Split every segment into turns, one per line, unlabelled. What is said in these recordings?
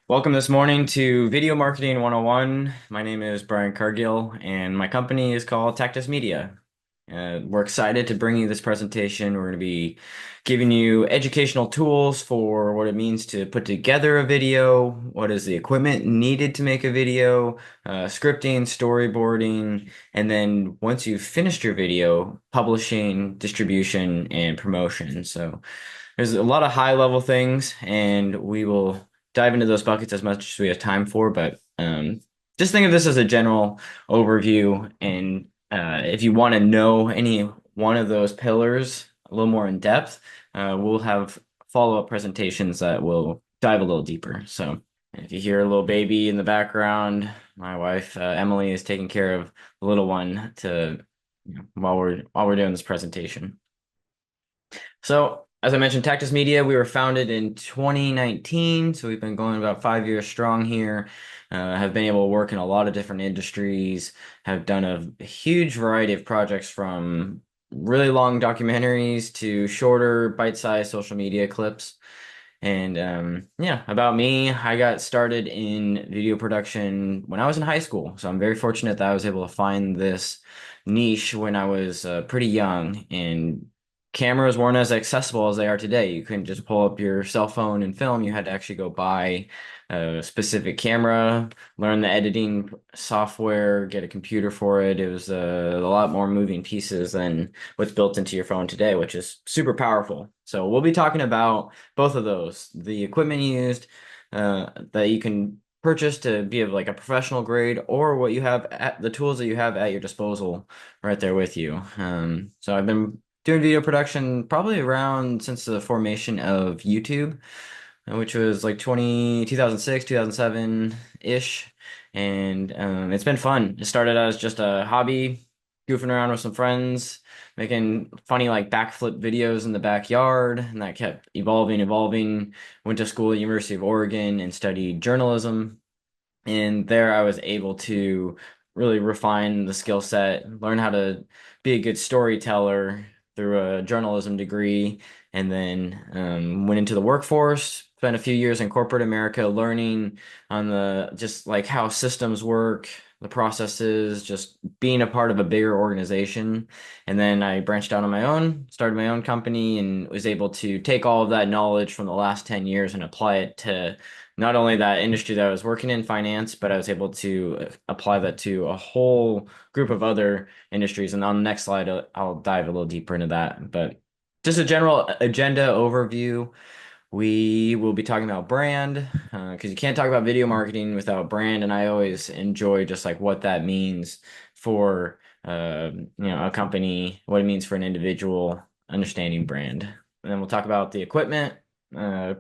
Welcome this morning to Video Marketing 101. My name is Brian Cargill, and my company is called Tactus Media. We're excited to bring you this presentation. We're going to be giving you educational tools for what it means to put together a video, what is the equipment needed to make a video, scripting, storyboarding, and then once you've finished your video, publishing, distribution, and promotion. So there's a lot of high level things, and we will dive into those buckets as much as we have time for. But just think of this as a general overview. And if you want to know any one of those pillars a little more in depth, we'll have follow-up presentations that will dive a little deeper. So if you hear a little baby in the background, my wife Emily is taking care of the little one to while we're doing this presentation. So, as I mentioned, Tactus Media, we were founded in 2019, so we've been going about 5 years strong here. Have been able to work in a lot of different industries, have done a huge variety of projects from really long documentaries to shorter bite-sized social media clips. And yeah, about me, I got started in video production when I was in high school. So I'm very fortunate that I was able to find this niche when I was pretty young, and cameras weren't as accessible as they are today. You couldn't just pull up your cell phone and film. You had to actually go buy a specific camera, learn the editing software, get a computer for it. It was a lot more moving pieces than what's built into your phone today, which is super powerful. So we'll be talking about both of those, the equipment used that you can purchase to be of like a professional grade, or what you have at the tools that you have at your disposal right there with you. So I've been doing video production probably around since the formation of YouTube, which was like 2006, 2007-ish. And it's been fun. It started as just a hobby, goofing around with some friends, making funny like backflip videos in the backyard, and that kept evolving. Went to school at University of Oregon and studied journalism. And there I was able to really refine the skill set, learn how to be a good storyteller through a journalism degree, and then went into the workforce, spent a few years in corporate America learning on the just like how systems work, the processes, just being a part of a bigger organization. And then I branched out on my own, started my own company, and was able to take all of that knowledge from the last 10 years and apply it to not only that industry that I was working in, finance, but I was able to apply that to a whole group of other industries. And on the next slide, I'll dive a little deeper into that. But just a general agenda overview. We will be talking about brand, because you can't talk about video marketing without brand. And I always enjoy just like what that means for a company, what it means for an individual, understanding brand. And then we'll talk about the equipment,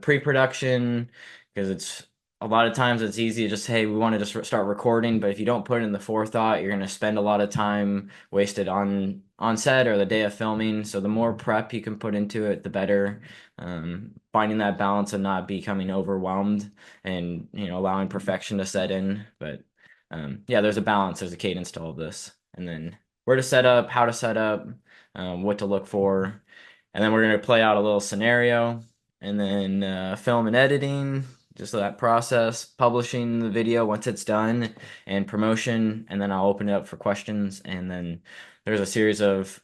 pre-production, because it's a lot of times it's easy to just, hey, we want to just start recording, but if you don't put in the forethought, you're going to spend a lot of time wasted on set or the day of filming. So the more prep you can put into it, the better. Finding that balance of not becoming overwhelmed and allowing perfection to set in. But yeah, there's a balance, there's a cadence to all of this, and then where to set up, how to set up, what to look for, and then we're going to play out a little scenario, and then film and editing, just that process, publishing the video once it's done, and promotion, and then I'll open it up for questions, and then there's a series of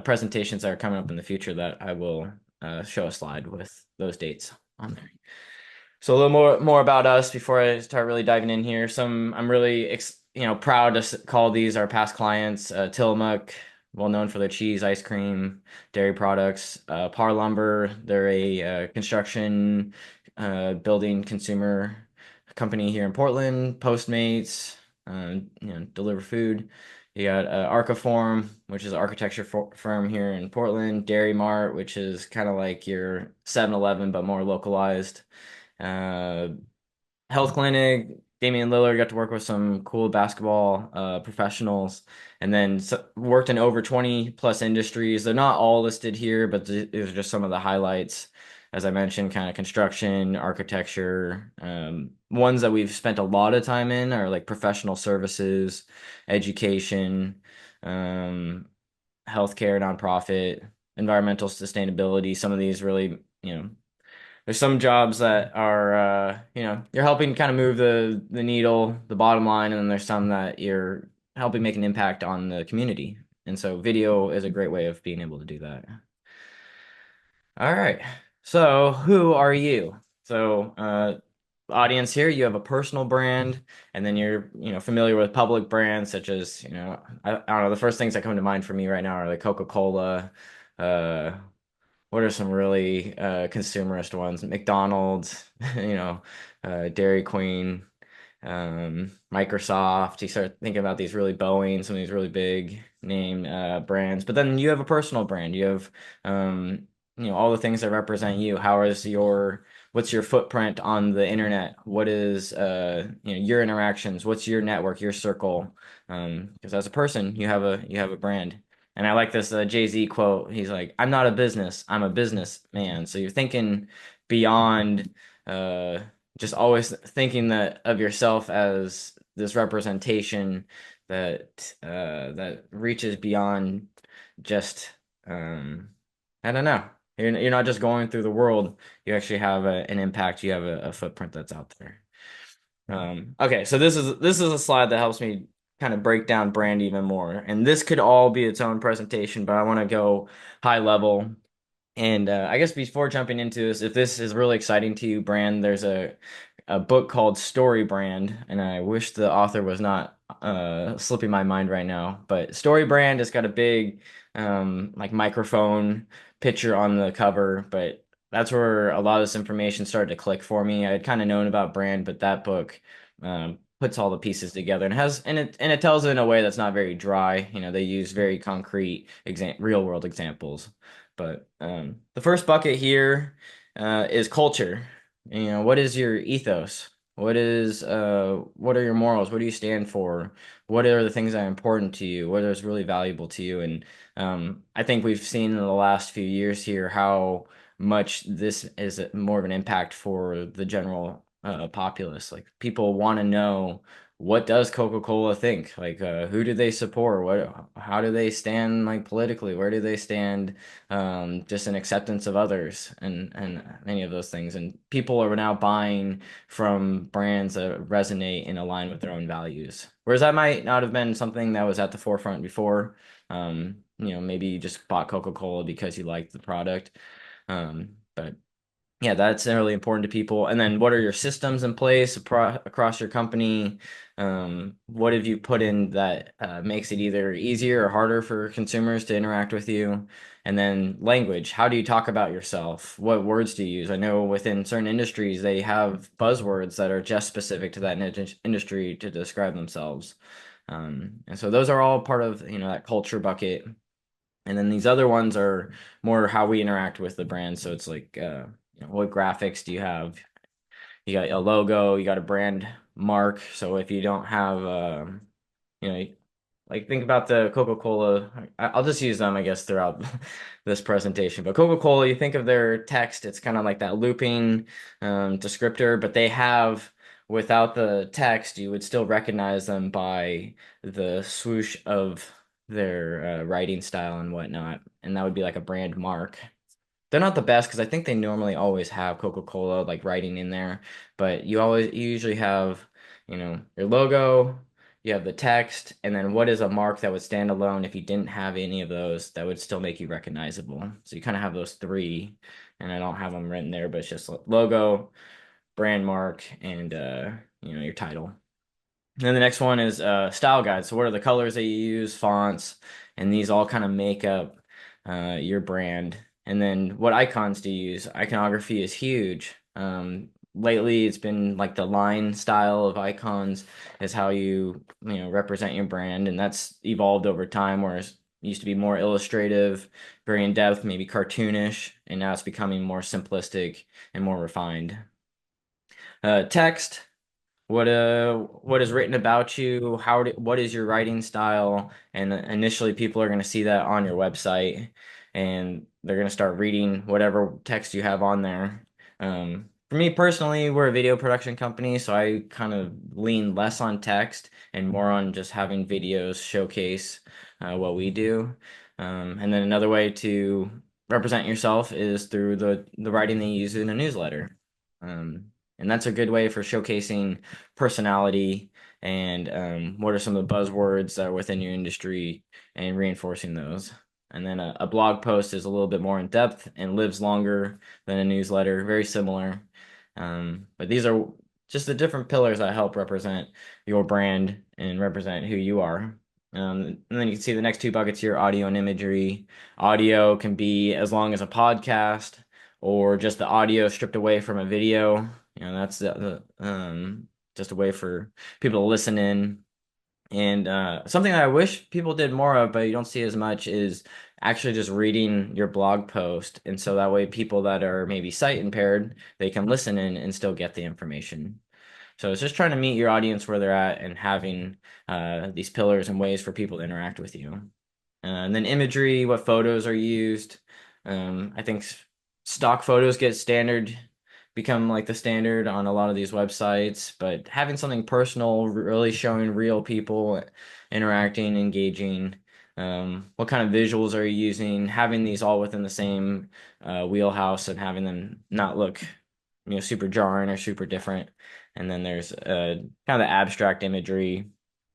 presentations that are coming up in the future that I will show a slide with those dates on there. So a little more about us before I start really diving in here. I'm really proud to call these our past clients. Tillamook, well known for their cheese, ice cream, dairy products. Par Lumber, they're a construction building consumer company here in Portland. Postmates, deliver food. You got Archiform, which is an architecture firm here in Portland. Dairy Mart, which is kind of like your 7-Eleven but more localized. Uh, Health Clinic, Damian Lillard got to work with some cool basketball professionals, and then worked in over 20 plus industries. They're not all listed here, but these are just some of the highlights. As I mentioned, kind of construction, architecture. Ones that we've spent a lot of time in are like professional services, education, um, healthcare, nonprofit, environmental sustainability. Some of these really, there's some jobs that are you're helping kind of move the needle, the bottom line, and then there's some that you're helping make an impact on the community. And so video is a great way of being able to do that. All right. So who are you? So audience here, you have a personal brand, and then you're familiar with public brands such as I don't know, the first things that come to mind for me right now are like Coca-Cola. uh what are some really consumerist ones? McDonald's, Dairy Queen, Microsoft. You start thinking about these really Boeing, some of these really big name brands. But then you have a personal brand. You have all the things that represent you. What's your footprint on the internet? What is your interactions? What's your network, your circle? Because as a person, you have a brand. And I like this Jay-Z quote. He's like, "I'm not a business. I'm a businessman." So you're thinking beyond just always thinking that of yourself as this representation that reaches beyond just I don't know. You're not just going through the world. You actually have an impact. You have a footprint that's out there. Okay, so this is a slide that helps me kind of break down brand even more. And this could all be its own presentation, but I want to go high level. And I guess before jumping into this, if this is really exciting to you, brand, there's a book called Story Brand, and I wish the author was not slipping my mind right now. But Story Brand has got a big like microphone picture on the cover, but that's where a lot of this information started to click for me. I had kind of known about brand, but that book puts all the pieces together and it tells it in a way that's not very dry. They use very concrete real world examples. But the first bucket here is culture. What is your ethos? What are your morals? What do you stand for? What are the things that are important to you? What is really valuable to you? And I think we've seen in the last few years here how much this is more of an impact for the general populace. Like people want to know, what does Coca-Cola think? Like, who do they support? How do they stand like politically? Where do they stand just in acceptance of others and any of those things? And people are now buying from brands that resonate and align with their own values. Whereas that might not have been something that was at the forefront before. Maybe you just bought Coca-Cola because you liked the product. But yeah, that's really important to people. And then what are your systems in place across your company? What have you put in that makes it either easier or harder for consumers to interact with you? And then language, how do you talk about yourself? What words do you use? I know within certain industries, they have buzzwords that are just specific to that industry to describe themselves. And so those are all part of, that culture bucket. And then these other ones are more how we interact with the brand. So it's like, what graphics do you have? You got a logo, you got a brand mark. So if you don't have, you know, like think about the Coca-Cola. I'll just use them, I guess, throughout this presentation. But Coca-Cola, you think of their text, it's kind of like that looping descriptor, but they have, without the text, you would still recognize them by the swoosh of their writing style and whatnot. And that would be like a brand mark. They're not the best because I think they normally always have Coca-Cola like writing in there, but you usually have, your logo, you have the text, and then what is a mark that would stand alone if you didn't have any of those that would still make you recognizable. So you kind of have those three, and I don't have them written there, but it's just logo, brand mark, and your title. And then the next one is style guide. So what are the colors that you use, fonts, and these all kind of make up your brand. And then what icons do you use? Iconography is huge. Lately, it's been like the line style of icons is how represent your brand, and that's evolved over time. Whereas it used to be more illustrative, very in depth, maybe cartoonish, and now it's becoming more simplistic and more refined. Text. What is written about you? What is your writing style? And initially, people are going to see that on your website, and they're going to start reading whatever text you have on there. For me personally, we're a video production company, so I kind of lean less on text and more on just having videos showcase what we do. And then another way to represent yourself is through the writing they use in a newsletter. Um, and that's a good way for showcasing personality and what are some of the buzzwords that are within your industry and reinforcing those. And then a blog post is a little bit more in depth and lives longer than a newsletter, very similar. But these are just the different pillars that help represent your brand and represent who you are. And then you can see the next two buckets here, audio and imagery. Audio can be as long as a podcast or just the audio stripped away from a video. That's just a way for people to listen in. And something that I wish people did more of, but you don't see as much, is actually just reading your blog post. And so that way, people that are maybe sight impaired, they can listen in and still get the information. So it's just trying to meet your audience where they're at and having these pillars and ways for people to interact with you. And then imagery, what photos are used. I think stock photos become like the standard on a lot of these websites, but having something personal, really showing real people interacting, engaging. What kind of visuals are you using? Having these all within the same wheelhouse and having them not look, super jarring or super different. And then there's kind of the abstract imagery,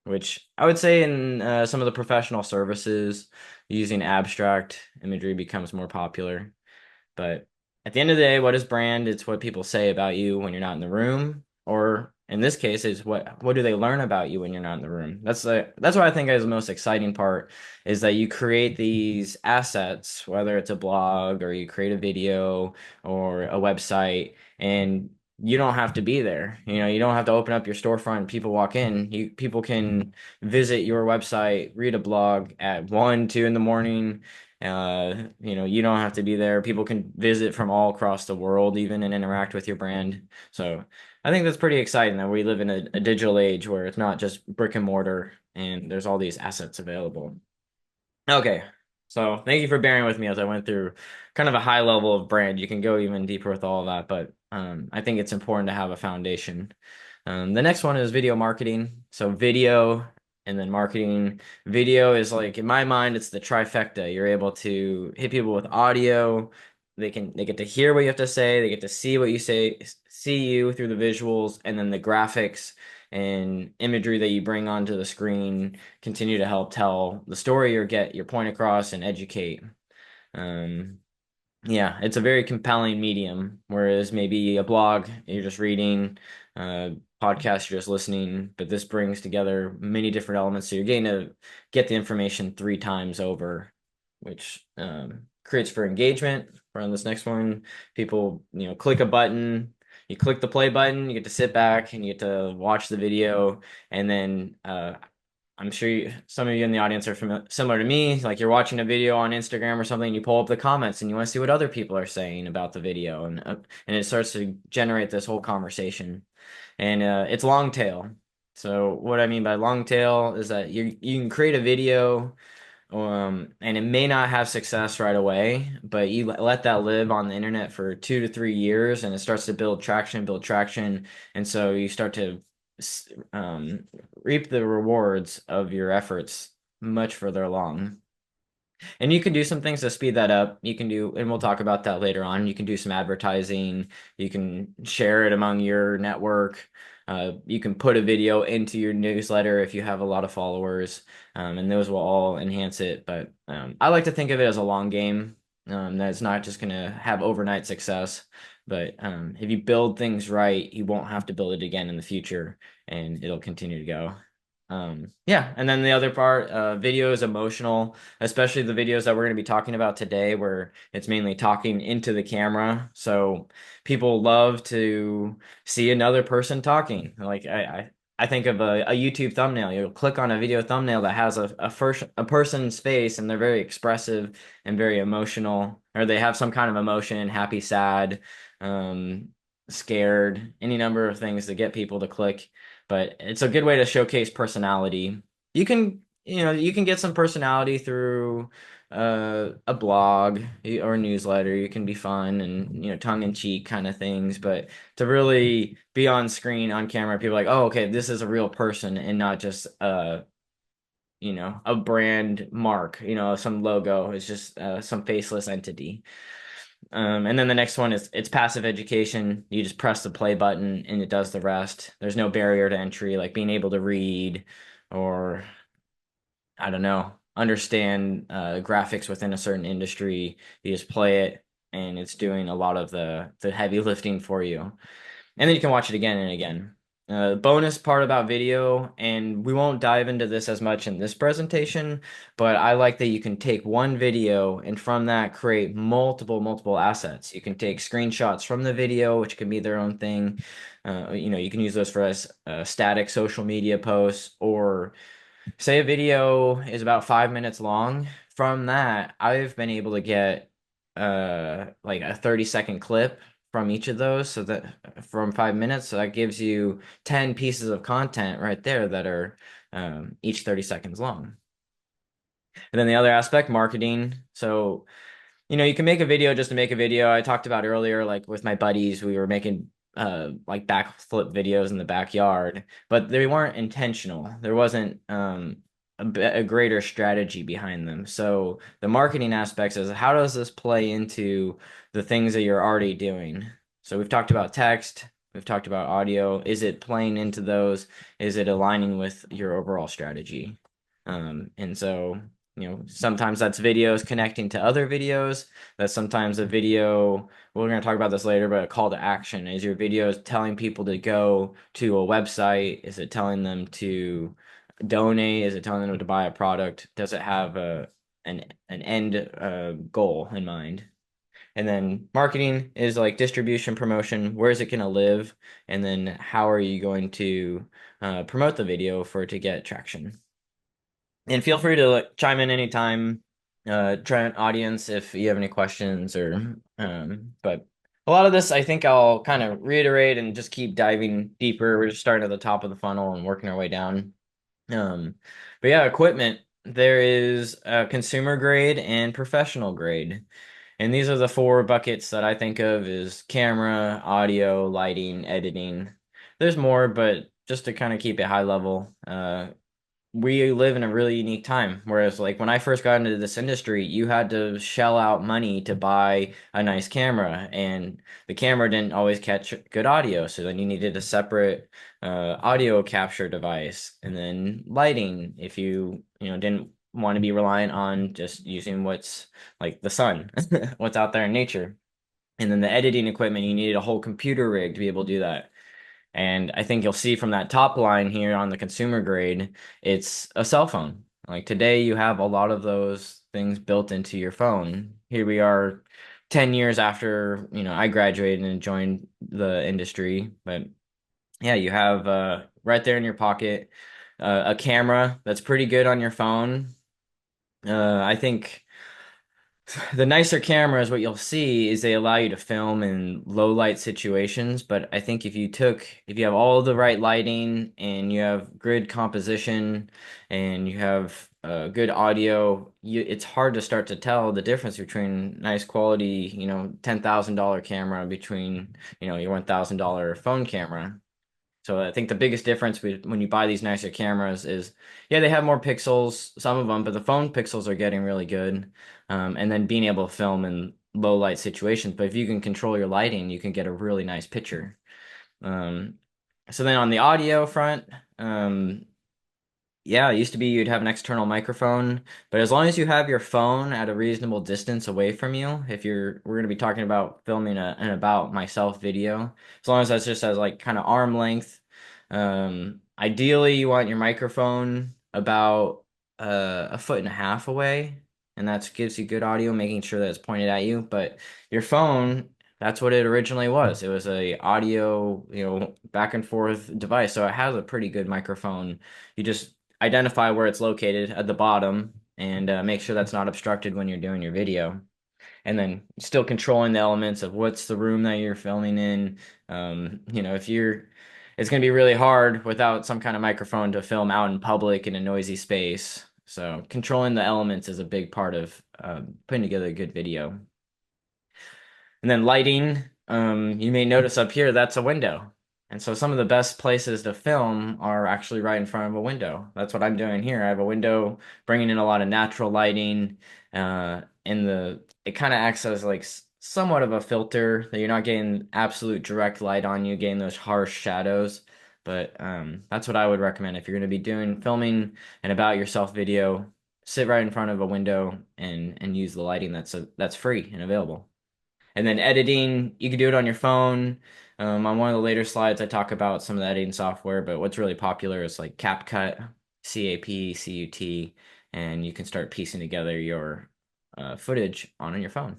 which I would say in some of the professional services, using abstract imagery becomes more popular. But at the end of the day, what is brand? It's what people say about you when you're not in the room, or in this case, is what do they learn about you when you're not in the room? That's what I think is the most exciting part, is that you create these assets, whether it's a blog or you create a video or a website, and you don't have to be there. You don't have to open up your storefront. People walk in. People can visit your website, read a blog at 1, 2 in the morning. You don't have to be there. People can visit from all across the world even and interact with your brand. So I think that's pretty exciting that we live in a digital age where it's not just brick and mortar and there's all these assets available. Okay. So thank you for bearing with me as I went through kind of a high level of brand. You can go even deeper with all of that, but I think it's important to have a foundation. The next one is video marketing. So video and then marketing. Video is like, in my mind, it's the trifecta. You're able to hit people with audio. They get to hear what you have to say. They get to see what you say, see you through the visuals, and then the graphics and imagery that you bring onto the screen continue to help tell the story or get your point across and educate. Um, yeah, it's a very compelling medium, whereas maybe a blog, you're just reading, podcast, you're just listening, but this brings together many different elements. So you're getting to get the information 3 times over, which creates for engagement. For on this next one, people, click a button, you click the play button, you get to sit back and you get to watch the video, and then I'm sure some of you in the audience are similar to me. Like you're watching a video on Instagram or something, you pull up the comments and you want to see what other people are saying about the video, and it starts to generate this whole conversation. And it's long tail. So what I mean by long tail is that you can create a video, and it may not have success right away, but you let that live on the internet for 2 to 3 years, and it starts to build traction, and so you start to um, reap the rewards of your efforts much further along. And you can do some things to speed that up. You can do, and we'll talk about that later on. You can do some advertising. You can share it among your network. You can put a video into your newsletter if you have a lot of followers, and those will all enhance it. But I like to think of it as a long game. That it's not just going to have overnight success, but if you build things right, you won't have to build it again in the future, and it'll continue to go. Yeah, and then the other part, video is emotional, especially the videos that we're going to be talking about today, where it's mainly talking into the camera. So people love to see another person talking. Like I think of a YouTube thumbnail. You'll click on a video thumbnail that has a person's face, and they're very expressive and very emotional, or they have some kind of emotion, happy, sad, um, scared, any number of things to get people to click. But it's a good way to showcase personality. You can get some personality through a blog or a newsletter. You can be fun and tongue in cheek kind of things, but to really be on screen, on camera, people are like, oh, okay, this is a real person and not just a brand mark, some logo. It's just some faceless entity. And then the next one is it's passive education. You just press the play button and it does the rest. There's no barrier to entry, like being able to read or I don't know, understand graphics within a certain industry. You just play it and it's doing a lot of the heavy lifting for you. And then you can watch it again and again. Bonus part about video, and we won't dive into this as much in this presentation, but I like that you can take one video and from that create multiple assets. You can take screenshots from the video, which can be their own thing. You can use those for static social media posts, or say a video is about 5 minutes long. From that, I've been able to get like a 30-second clip from each of those, so that from 5 minutes, so that gives you 10 pieces of content right there that are each 30 seconds long. And then the other aspect, marketing. So you can make a video just to make a video. I talked about earlier, like with my buddies, we were making like backflip videos in the backyard, but they weren't intentional. There wasn't a greater strategy behind them. So the marketing aspects is how does this play into the things that you're already doing? So we've talked about text, we've talked about audio. Is it playing into those? Is it aligning with your overall strategy? And so sometimes that's videos connecting to other videos. That's sometimes a video, we're going to talk about this later, but a call to action. Is your video telling people to go to a website? Is it telling them to donate? Is it telling them to buy a product? Does it have an end goal in mind? And then marketing is like distribution, promotion. Where is it going to live? And then how are you going to promote the video for it to get traction? And feel free to chime in anytime, try an audience if you have any questions but a lot of this I think I'll kind of reiterate and just keep diving deeper. We're just starting at the top of the funnel and working our way down. But yeah, equipment. There is consumer grade and professional grade. And these are the four buckets that I think of is camera, audio, lighting, editing. There's more, but just to kind of keep it high level, we live in a really unique time. Whereas, like, when I first got into this industry, you had to shell out money to buy a nice camera, and the camera didn't always catch good audio. So then you needed a separate audio capture device, and then lighting if didn't want to be reliant on just using what's like the sun, what's out there in nature. And then the editing equipment, you needed a whole computer rig to be able to do that. And I think you'll see from that top line here on the consumer grade, it's a cell phone. Like today, you have a lot of those things built into your phone. Here we are 10 years after, I graduated and joined the industry. But yeah, you have right there in your pocket a camera that's pretty good on your phone. I think the nicer cameras, what you'll see is they allow you to film in low light situations. But I think if you have all the right lighting and you have good composition and you have good audio, it's hard to start to tell the difference between nice quality, $10,000 camera between, your $1,000 phone camera. So I think the biggest difference when you buy these nicer cameras is, yeah, they have more pixels, some of them, but the phone pixels are getting really good. And then being able to film in low light situations. But if you can control your lighting, you can get a really nice picture. Um, so then on the audio front, yeah, it used to be you'd have an external microphone, but as long as you have your phone at a reasonable distance away from you, we're going to be talking about filming an about myself video, as long as that's just as like kind of arm length. Ideally, you want your microphone about a foot and a half away, and that gives you good audio, making sure that it's pointed at you. But your phone, that's what it originally was. It was a audio, back and forth device, so it has a pretty good microphone. You just identify where it's located at the bottom and make sure that's not obstructed when you're doing your video. And then still controlling the elements of what's the room that you're filming in. It's going to be really hard without some kind of microphone to film out in public in a noisy space. So controlling the elements is a big part of putting together a good video. And then lighting, you may notice up here, that's a window. And so some of the best places to film are actually right in front of a window. That's what I'm doing here. I have a window bringing in a lot of natural lighting. And it kind of acts as like somewhat of a filter that you're not getting absolute direct light on you, getting those harsh shadows. But that's what I would recommend if you're going to be doing filming and about yourself video. Sit right in front of a window and use the lighting that's free and available. And then editing, you can do it on your phone. On one of the later slides, I talk about some of the editing software, but what's really popular is like CapCut, CapCut, and you can start piecing together your footage on your phone.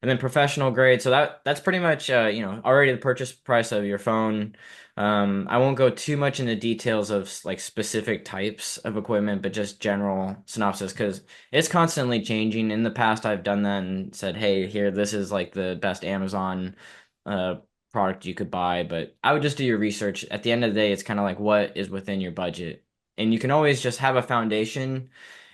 And then professional grade. So that's pretty much already the purchase price of your phone. I won't go too much into details of like specific types of equipment, but just general synopsis because it's constantly changing. In the past, I've done that and said, "Hey, here, this is like the best Amazon uh, product you could buy." But I would just do your research. At the end of the day, it's kind of like what is within your budget, and you can always just have a foundation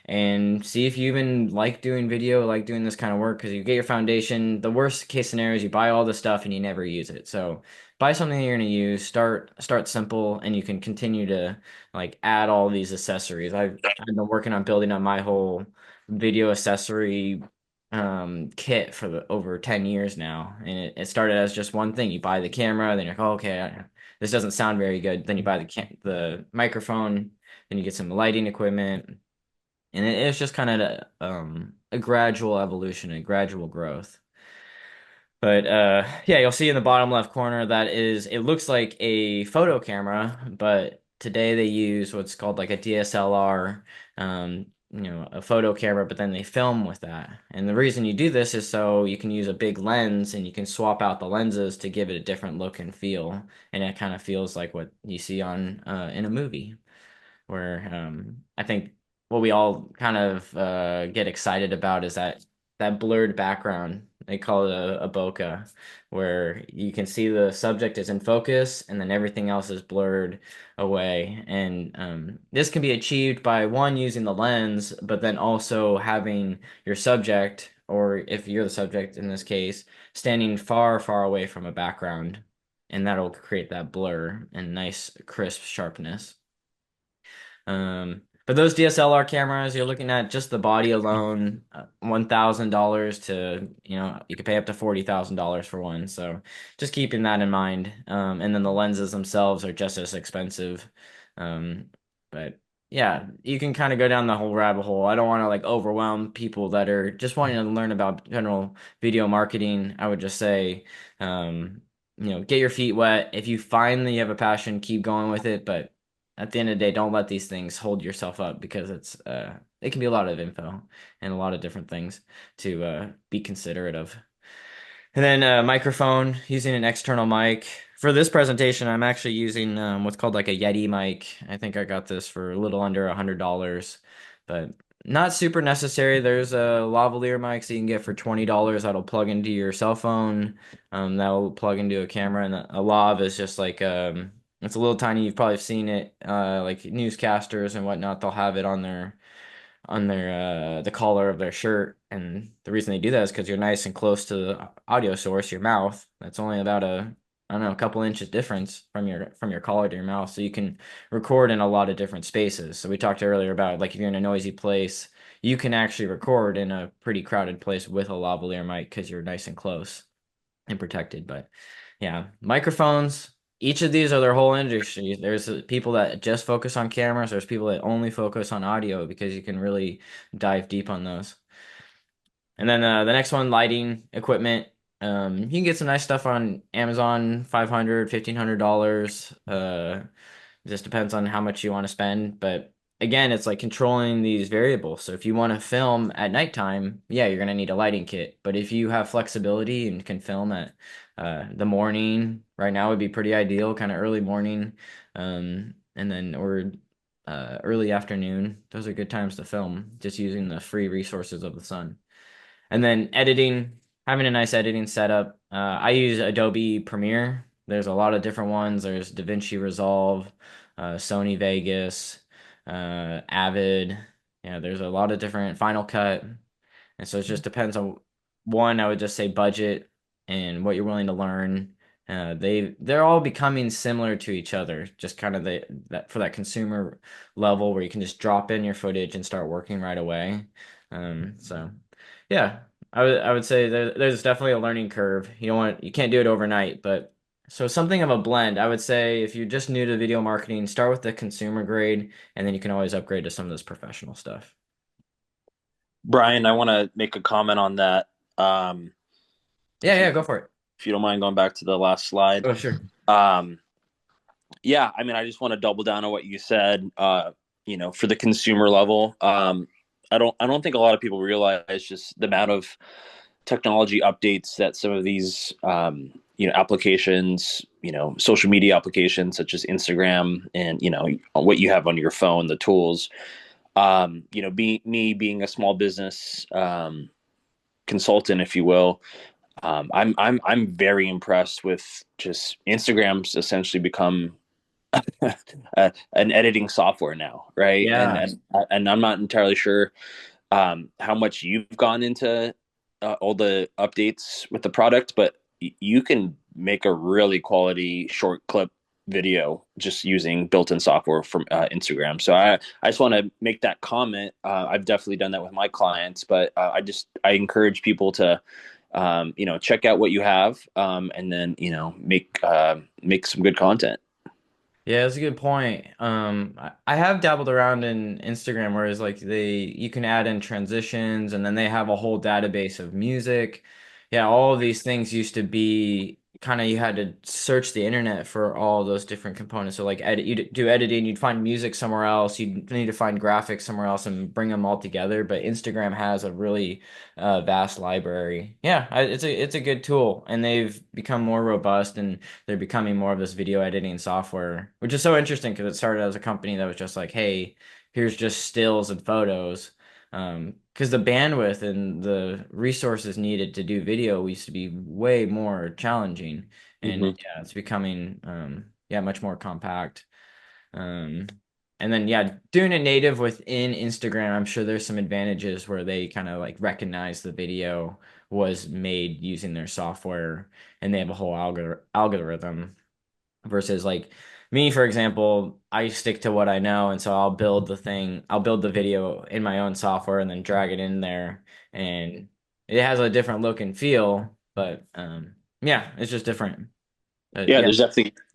and see if you even like doing video, like doing this kind of work, because you get your foundation. The worst case scenario is you buy all the stuff and you never use it. So buy something you're going to use. Start simple, and you can continue to like add all these accessories. I've been working on building up my whole video accessory kit for over 10 years now, and it started as just one thing. You buy the camera, then you're like, oh, okay, this doesn't sound very good. Then you buy the microphone, then you get some lighting equipment, and it's just kind of a gradual evolution, a gradual growth. But yeah, you'll see in the bottom left corner that it looks like a photo camera, but today they use what's called like a DSLR, a photo camera, but then they film with that. And the reason you do this is so you can use a big lens and you can swap out the lenses to give it a different look and feel, and it kind of feels like what you see on in a movie where I think what we all kind of get excited about is that blurred background. They call it a bokeh, where you can see the subject is in focus and then everything else is blurred away. And this can be achieved by one using the lens, but then also having your subject, or if you're the subject in this case, standing far, far away from a background, and that'll create that blur and nice crisp sharpness. But those DSLR cameras, you're looking at just the body alone, $1,000 to, you could pay up to $40,000 for one. So just keeping that in mind. And then the lenses themselves are just as expensive. Um, but yeah, you can kind of go down the whole rabbit hole. I don't want to like overwhelm people that are just wanting to learn about general video marketing. I would just say, get your feet wet. If you find that you have a passion, keep going with it. But at the end of the day, don't let these things hold yourself up because it can be a lot of info and a lot of different things to be considerate of. And then microphone, using an external mic. For this presentation, I'm actually using what's called like a Yeti mic. I think I got this for a little under $100, but not super necessary. There's a lavalier mics that you can get for $20 that'll plug into your cell phone. That'll plug into a camera, and a lav is just like it's a little tiny. You've probably seen it, like newscasters and whatnot. They'll have it on their the collar of their shirt, and the reason they do that is because you're nice and close to the audio source, your mouth. That's only about I don't know, a couple inches difference from your collar to your mouth, so you can record in a lot of different spaces. So we talked earlier about like if you're in a noisy place, you can actually record in a pretty crowded place with a lavalier mic because you're nice and close and protected. But yeah, microphones, each of these are their whole industry. There's people that just focus on cameras, there's people that only focus on audio because you can really dive deep on those. And then the next one, lighting equipment. You can get some nice stuff on Amazon, $500, $1,500. It just depends on how much you want to spend. But again, it's like controlling these variables. So if you want to film at nighttime, yeah, you're going to need a lighting kit. But if you have flexibility and can film at the morning, right now would be pretty ideal, kind of early morning, and then or early afternoon. Those are good times to film, just using the free resources of the sun. And then editing, having a nice editing setup. I use Adobe Premiere. There's a lot of different ones. There's DaVinci Resolve, Sony Vegas, Avid. Yeah, there's a lot of different Final Cut. And so it just depends on one, I would just say budget and what you're willing to learn. They're all becoming similar to each other, just kind of that for that consumer level where you can just drop in your footage and start working right away. So yeah, I would say there's definitely a learning curve. You can't do it overnight, but so something of a blend. I would say if you're just new to video marketing, start with the consumer grade, and then you can always upgrade to some of this professional stuff.
Brian, I want to make a comment on that. Um,
Yeah,
if you
yeah, go for it.
if you don't mind going back to the last slide.
Oh, sure.
Um, yeah, I mean, I just want to double down on what you said. For the consumer level, I don't think a lot of people realize just the amount of technology updates that some of these applications, social media applications such as Instagram and what you have on your phone, the tools. Me being a small business consultant, if you will, I'm very impressed with just Instagram's essentially become an editing software now, right? And
Yeah.
and and I'm not entirely sure how much you've gone into all the updates with the product, but you can make a really quality short clip video just using built-in software from Instagram. So I just want to make that comment. I've definitely done that with my clients, but I encourage people to check out what you have, and then make some good content.
Yeah, that's a good point. I have dabbled around in Instagram, whereas like you can add in transitions, and then they have a whole database of music. Yeah, all of these things used to be kind of you had to search the internet for all those different components. So like you do editing, you'd find music somewhere else, you'd need to find graphics somewhere else and bring them all together. But Instagram has a really vast library. Yeah, it's a good tool, and they've become more robust and they're becoming more of this video editing software, which is so interesting because it started as a company that was just like, hey, here's just stills and photos. Because the bandwidth and the resources needed to do video used to be way more challenging. And
Mm-hmm.
yeah, it's becoming yeah, much more compact. Um, and then yeah, doing it native within Instagram, I'm sure there's some advantages where they kind of like recognize the video was made using their software and they have a whole algorithm versus like me, for example, I stick to what I know, and so I'll build the video in my own software and then drag it in there, and it has a different look and feel, but yeah, it's just different. But
Yeah,
yeah,
there's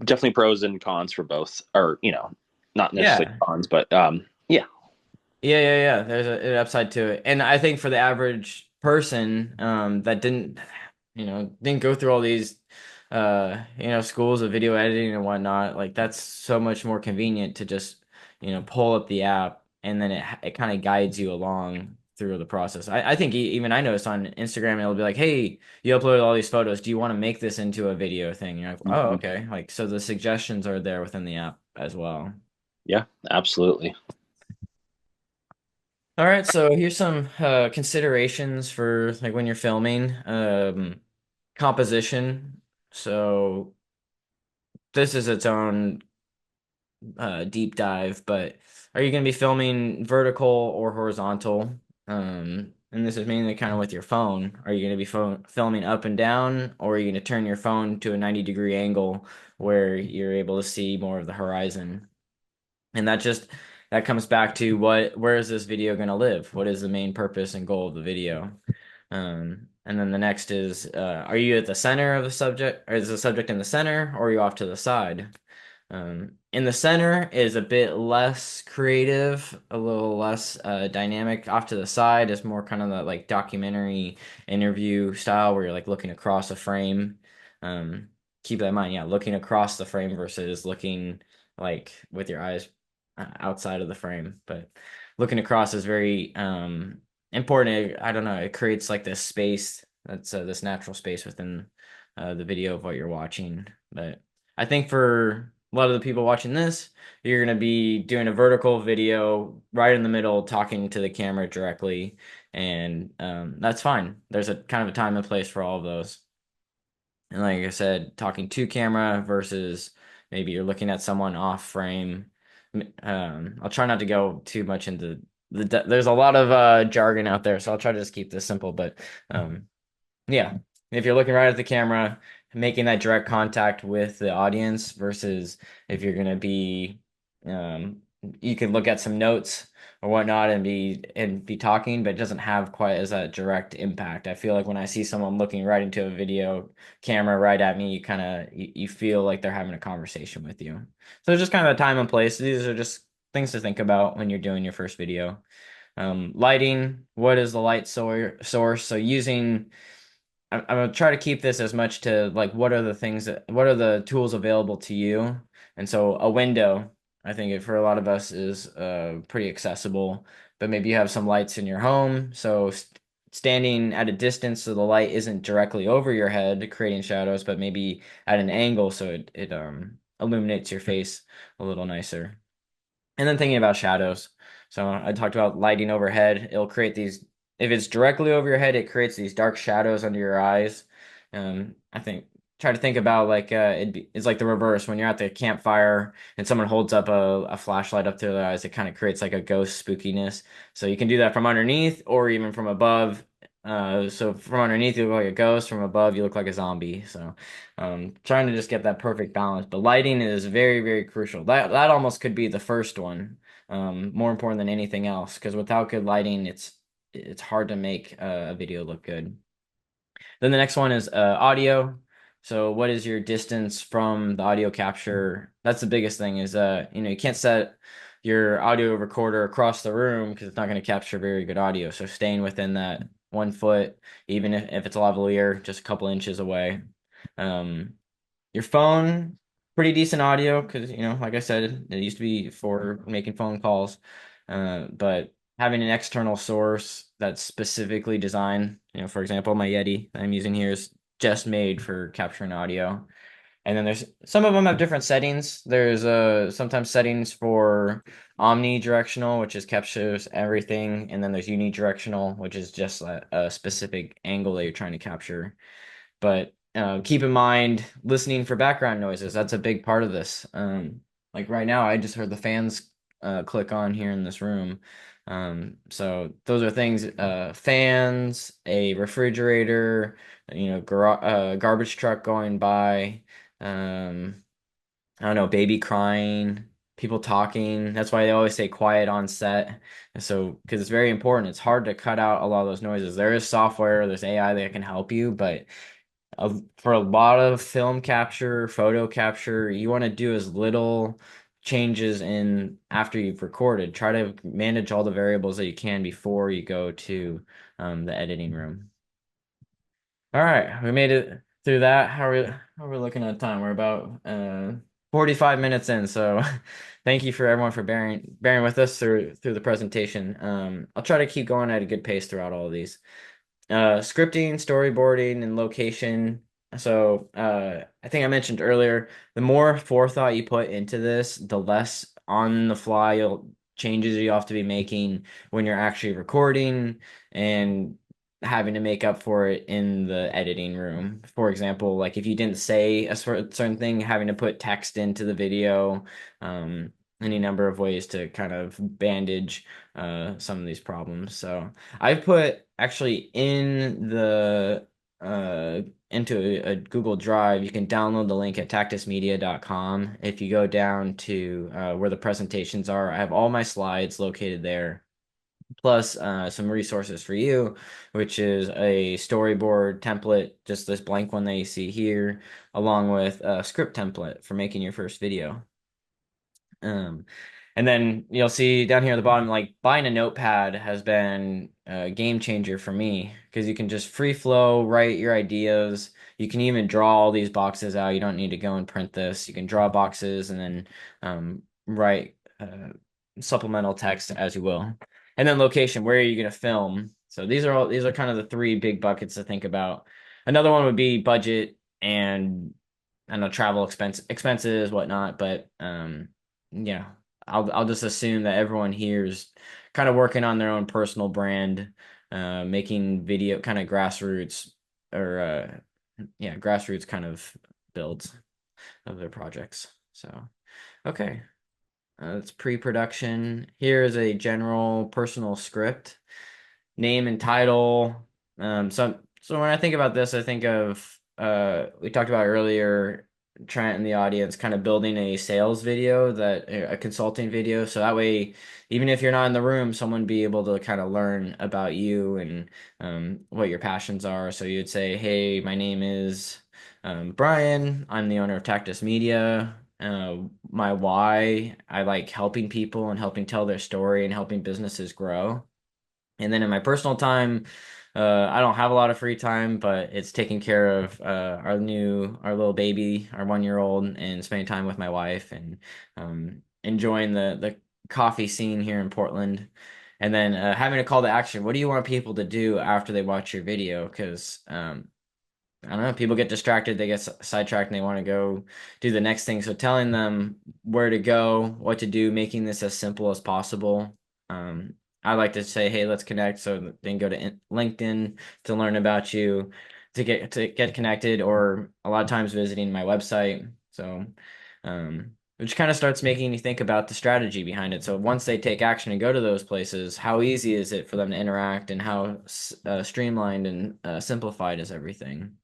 definitely pros and cons for both, or not necessarily
yeah.
cons, but yeah.
Yeah. There's an upside to it, and I think for the average person, that didn't go through all these, schools of video editing and whatnot. Like that's so much more convenient to just, pull up the app and then it kind of guides you along through the process. I think even I noticed on Instagram it'll be like, hey, you uploaded all these photos. Do you want to make this into a video thing? You're like, oh,
Mhm.
okay. Like so the suggestions are there within the app as well.
Yeah, absolutely.
All right, so here's some considerations for like when you're filming. Composition. So this is its own deep dive, but are you going to be filming vertical or horizontal? And this is mainly kind of with your phone. Are you going to be filming up and down, or are you going to turn your phone to a 90-degree angle where you're able to see more of the horizon? And that comes back to where is this video going to live? What is the main purpose and goal of the video? And then the next is, are you at the center of the subject, or is the subject in the center, or are you off to the side? In the center is a bit less creative, a little less dynamic. Off to the side is more kind of the like documentary interview style where you're like looking across a frame. Um, Keep that in mind, yeah, looking across the frame versus looking like with your eyes outside of the frame. But looking across is very important. I don't know, it creates like this space that's this natural space within the video of what you're watching. But I think for a lot of the people watching this, you're going to be doing a vertical video right in the middle, talking to the camera directly, and that's fine. There's a kind of a time and place for all of those. And like I said, talking to camera versus maybe you're looking at someone off frame. I'll try not to go too much into there's a lot of jargon out there, so I'll try to just keep this simple. But um, yeah, if you're looking right at the camera, making that direct contact with the audience versus if you're going to be, um, you could look at some notes or whatnot and be talking, but it doesn't have quite as a direct impact. I feel like when I see someone looking right into a video camera right at me, you feel like they're having a conversation with you. So it's just kind of a time and place. These are just things to think about when you're doing your first video. Lighting, what is the light source? So using I'm gonna try to keep this as much to like what are the tools available to you? And so a window, I think for a lot of us is pretty accessible, but maybe you have some lights in your home, so standing at a distance so the light isn't directly over your head creating shadows, but maybe at an angle so it illuminates your face a little nicer. And then thinking about shadows. So I talked about lighting overhead. It'll create these, if it's directly over your head, it creates these dark shadows under your eyes. I think try to think about like it's like the reverse when you're at the campfire and someone holds up a flashlight up to their eyes. It kind of creates like a ghost spookiness. So you can do that from underneath or even from above. So from underneath you look like a ghost, from above you look like a zombie. So trying to just get that perfect balance. But lighting is very, very crucial. That almost could be the first one, more important than anything else. Because without good lighting, it's hard to make a video look good. Then the next one is audio. So what is your distance from the audio capture? That's the biggest thing is you can't set your audio recorder across the room because it's not going to capture very good audio. So staying within that 1 foot, even if it's a lavalier, just a couple inches away. Um, your phone, pretty decent audio because, like I said, it used to be for making phone calls. But having an external source that's specifically designed, for example, my Yeti that I'm using here is just made for capturing audio. And then there's some of them have different settings. There's sometimes settings for omnidirectional, which is captures everything, and then there's unidirectional, which is just a specific angle that you're trying to capture. But keep in mind listening for background noises. That's a big part of this. Like right now, I just heard the fans click on here in this room. So those are things, fans, a refrigerator, garbage truck going by, um, I don't know, baby crying, people talking. That's why they always say quiet on set. And so, because it's very important, it's hard to cut out a lot of those noises. There is software, there's AI that can help you, but for a lot of film capture, photo capture, you want to do as little changes in after you've recorded. Try to manage all the variables that you can before you go to the editing room. All right, we made it through that. How are we looking at time? We're about 45 minutes in, so thank you for everyone for bearing with us through the presentation. I'll try to keep going at a good pace throughout all of these. Scripting, storyboarding, and location. So I think I mentioned earlier, the more forethought you put into this, the less on the fly changes you have to be making when you're actually recording and having to make up for it in the editing room. For example, like if you didn't say a certain thing, having to put text into the video, any number of ways to kind of bandage some of these problems. So I've put actually in the into a Google Drive, you can download the link at tactusmedia.com. If you go down to where the presentations are, I have all my slides located there, plus some resources for you, which is a storyboard template, just this blank one that you see here, along with a script template for making your first video. Um, and then you'll see down here at the bottom, like buying a notepad has been a game changer for me because you can just free flow, write your ideas. You can even draw all these boxes out. You don't need to go and print this. You can draw boxes and then write supplemental text as you will. And then location, where are you going to film? So these are kind of the three big buckets to think about. Another one would be budget and I don't know, travel expenses, whatnot, but yeah, I'll just assume that everyone here is kind of working on their own personal brand, making video kind of grassroots or grassroots kind of builds of their projects. So, okay, it's pre-production. Here is a general personal script, name and title. So when I think about this, I think of we talked about earlier, Trent in the audience, kind of building a sales video a consulting video. So that way, even if you're not in the room, someone be able to kind of learn about you and what your passions are. So you'd say, hey, my name is Brian. I'm the owner of Tactus Media. My why, I like helping people and helping tell their story and helping businesses grow. And then in my personal time, I don't have a lot of free time, but it's taking care of our little baby, our 1 year old, and spending time with my wife and enjoying the coffee scene here in Portland. And then having a call to action. What do you want people to do after they watch your video? Because I don't know, people get distracted, they get sidetracked, and they want to go do the next thing. So telling them where to go, what to do, making this as simple as possible. I like to say, hey, let's connect. So then go to LinkedIn to learn about you, to get connected, or a lot of times visiting my website. So, which kind of starts making you think about the strategy behind it. So once they take action and go to those places, how easy is it for them to interact, and how streamlined and simplified is everything?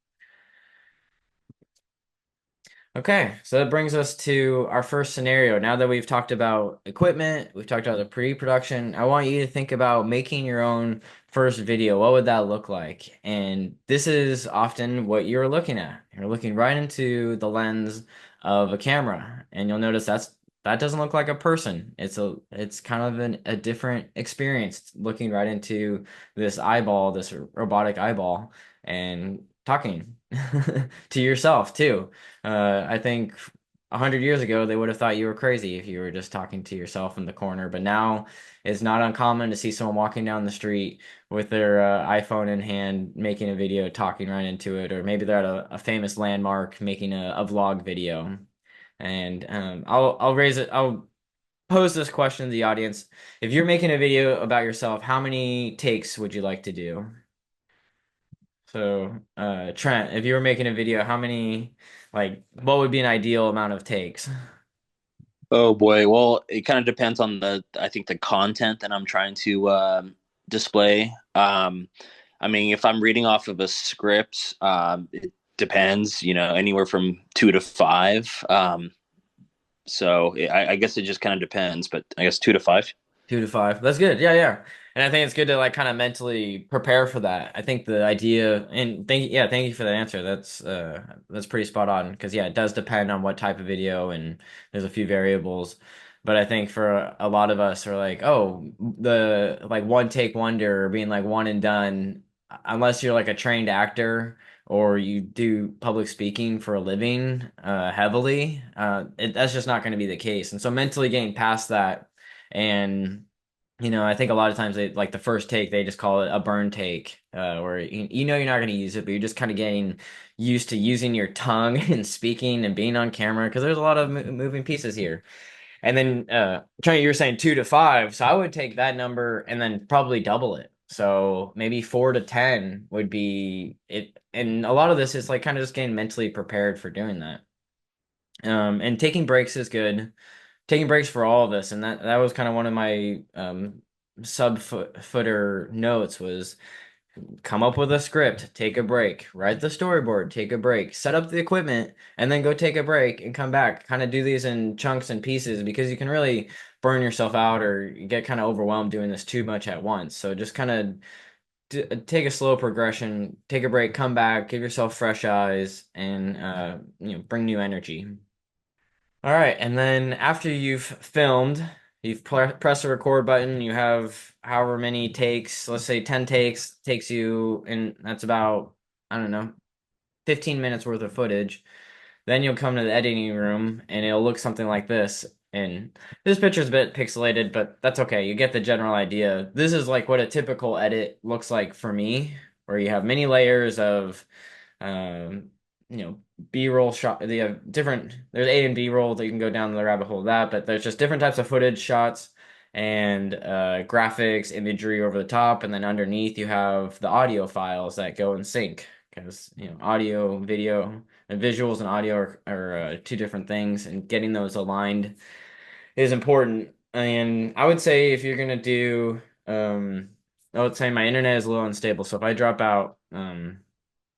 Okay, so that brings us to our first scenario. Now that we've talked about equipment, we've talked about the pre-production, I want you to think about making your own first video. What would that look like? And this is often what you're looking at. You're looking right into the lens of a camera, and you'll notice that doesn't look like a person. It's kind of a different experience looking right into this eyeball, this robotic eyeball, and talking to yourself too. I think 100 years ago they would have thought you were crazy if you were just talking to yourself in the corner. But now it's not uncommon to see someone walking down the street with their iPhone in hand, making a video, talking right into it, or maybe they're at a famous landmark making a vlog video. And I'll raise it. I'll pose this question to the audience: if you're making a video about yourself, how many takes would you like to do? So, Trent, if you were making a video, what would be an ideal amount of takes?
Oh boy. Well, it kind of depends on I think the content that I'm trying to display. I mean, if I'm reading off of a script, it depends, anywhere from 2 to 5. So I guess it just kind of depends, but I guess 2 to 5.
2 to 5. That's good. Yeah, yeah. And I think it's good to like kind of mentally prepare for that. I think the idea and thank you for that answer. That's pretty spot on because yeah, it does depend on what type of video and there's a few variables. But I think for a lot of us are like, oh, the like one take wonder or being like one and done, unless you're like a trained actor or you do public speaking for a living heavily, that's just not going to be the case. And so mentally getting past that and I think a lot of times they like the first take, they just call it a burn take, where you're not going to use it, but you're just kind of getting used to using your tongue and speaking and being on camera because there's a lot of moving pieces here. And then, Trey, you were saying 2 to 5, so I would take that number and then probably double it. So maybe 4 to 10 would be it. And a lot of this is like kind of just getting mentally prepared for doing that. And taking breaks is good, taking breaks for all of us, and that was kind of one of my footer notes was come up with a script, take a break, write the storyboard, take a break, set up the equipment, and then go take a break and come back. Kind of do these in chunks and pieces because you can really burn yourself out or you get kind of overwhelmed doing this too much at once. So just kind of take a slow progression, take a break, come back, give yourself fresh eyes, and bring new energy. All right, and then after you've filmed, you've pressed the record button, you have however many takes, let's say 10 takes, takes you, and that's about, I don't know, 15 minutes worth of footage. Then you'll come to the editing room and it'll look something like this. And this picture's a bit pixelated, but that's okay. You get the general idea. This is like what a typical edit looks like for me, where you have many layers of um, B-roll shot. They have different. There's A and B-roll that you can go down the rabbit hole of that, but there's just different types of footage shots and graphics, imagery over the top, and then underneath you have the audio files that go in sync because audio, video, and visuals and audio are two different things, and getting those aligned is important. And I would say if you're gonna do, I would say my internet is a little unstable, so if I drop out,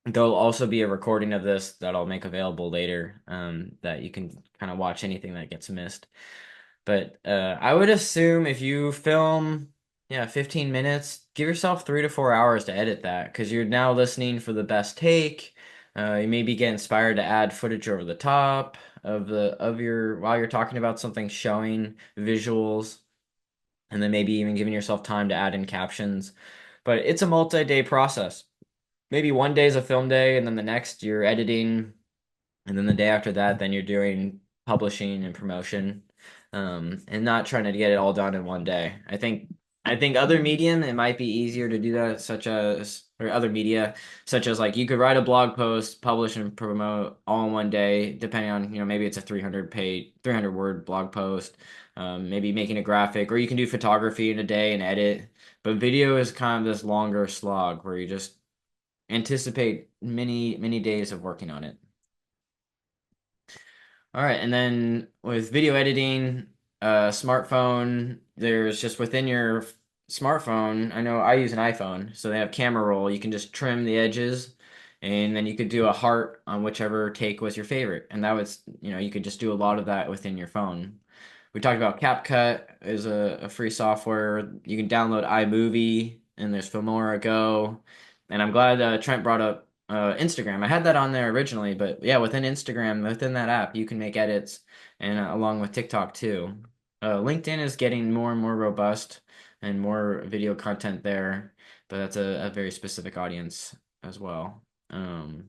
There'll also be a recording of this that I'll make available later, that you can kind of watch anything that gets missed. But I would assume if you film, yeah, 15 minutes, give yourself 3 to 4 hours to edit that because you're now listening for the best take. You maybe get inspired to add footage over the top of your while you're talking about something, showing visuals, and then maybe even giving yourself time to add in captions. But it's a multi-day process. Maybe one day is a film day, and then the next you're editing, and then the day after that, then you're doing publishing and promotion, and not trying to get it all done in one day. I think other medium it might be easier to do that, such as or other media, such as like you could write a blog post, publish and promote all in one day, depending on maybe it's a 300 word blog post, maybe making a graphic, or you can do photography in a day and edit. But video is kind of this longer slog where you just anticipate many days of working on it. All right, and then with video editing, smartphone, there's just within your smartphone. I know I use an iPhone, so they have camera roll. You can just trim the edges, and then you could do a heart on whichever take was your favorite, and that was, you could just do a lot of that within your phone. We talked about CapCut is a free software. You can download iMovie, and there's Filmora Go. And I'm glad Trent brought up Instagram. I had that on there originally, but yeah, within Instagram, within that app, you can make edits, and along with TikTok too. LinkedIn is getting more and more robust and more video content there, but that's a very specific audience as well. But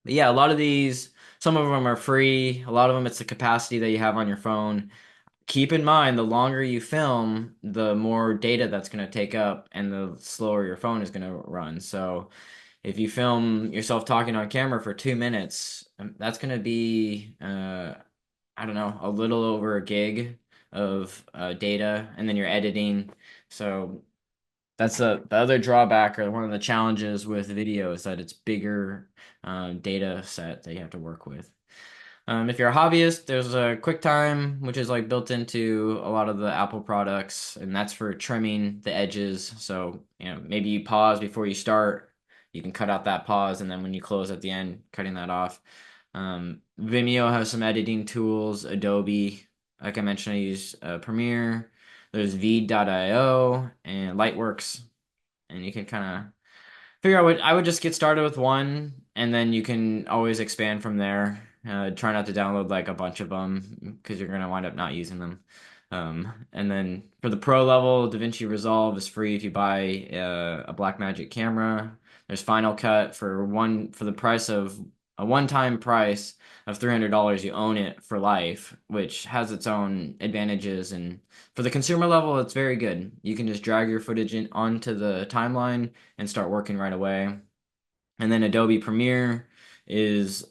yeah, a lot of these, some of them are free. A lot of them, it's the capacity that you have on your phone. Keep in mind, the longer you film, the more data that's going to take up and the slower your phone is going to run. So if you film yourself talking on camera for 2 minutes, that's going to be, I don't know, a little over a gig of data, and then you're editing. So that's the other drawback or one of the challenges with video is that it's bigger data set that you have to work with. If you're a hobbyist, there's a QuickTime, which is like built into a lot of the Apple products, and that's for trimming the edges. So, maybe you pause before you start. You can cut out that pause, and then when you close at the end, cutting that off. Vimeo has some editing tools. Adobe, like I mentioned, I use Premiere. There's V.io and Lightworks, and you can kind of figure out what I would just get started with one, and then you can always expand from there. Try not to download like a bunch of them because you're gonna wind up not using them. And then for the pro level, DaVinci Resolve is free if you buy a Blackmagic camera. There's Final Cut for the price of a one-time price of $300. You own it for life, which has its own advantages. And for the consumer level, it's very good. You can just drag your footage onto the timeline and start working right away. And then Adobe Premiere is